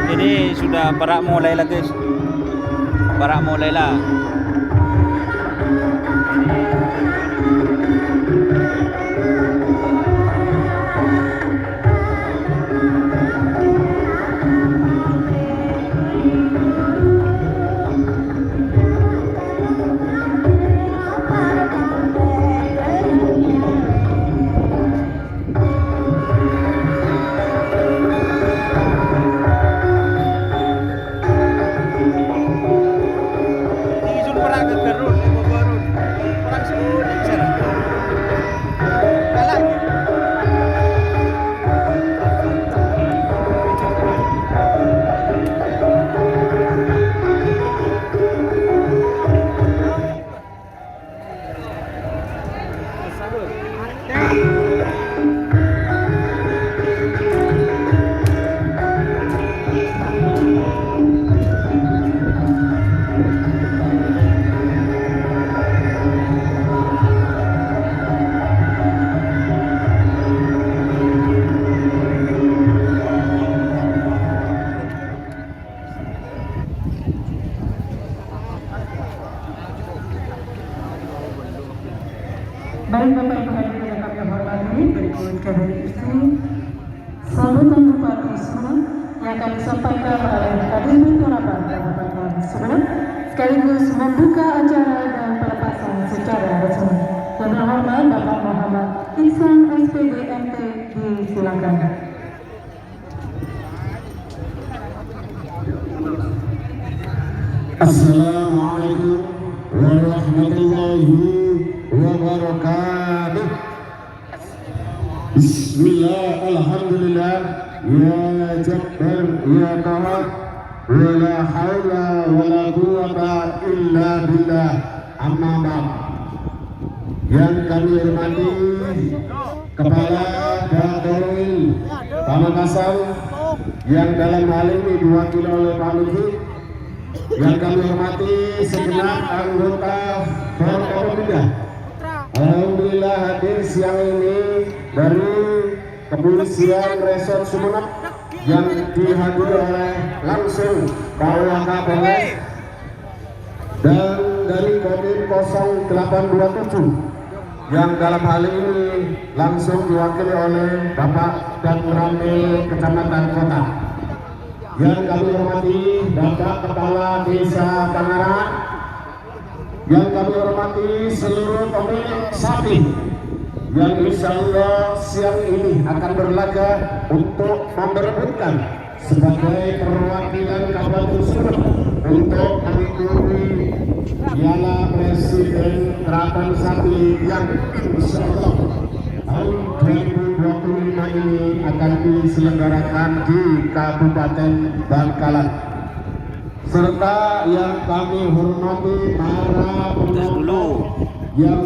Ini sudah barak mulai lah guys. Barak mulai lah. Baik Bapak Ibu hadirin yang kami hormati, berikut kehadiran istri sambutan bupati Sumeneb yang akan disampaikan oleh Kadin Turapan Kabupaten Sumeneb sekaligus membuka acara dan pelepasan secara resmi. Yang terhormat Bapak Muhammad Ihsan SPD MT, disilakan. Assalamualaikum warahmatullahi wabarakatuh. Bismillah, alhamdulillah, ya Jabbar, ya Qahar, wa la hawla wa la quwwata illa billah, amma ba'd. Yang kami hormati Kepala Daerah Pamekasan yang dalam hal ini diwakili oleh Pak Luhut, yang kami hormati segenap anggota Forkopimda. Alhamdulillah hadir siang ini dari Kepolisian Resort Sumeneb yang dihadiri oleh langsung Kawah Kapolres dan dari Kodim 0827 yang dalam hal ini langsung diwakili oleh Bapak dan Ramil Kecamatan Kota. Yang kami hormati Bapak Kepala Desa Tangerang, yang kami hormati seluruh pemilik sapi yang insya Allah siang ini akan berlaga untuk memperebutkan sebagai perwakilan Kabupaten Sumeneb untuk mengikuti Piala Presiden Terapan Sapi yang insya Allah tahun 2025 ini akan diselenggarakan di Kabupaten Bangkalan. serta yang kami hormati para Tes dulu. yang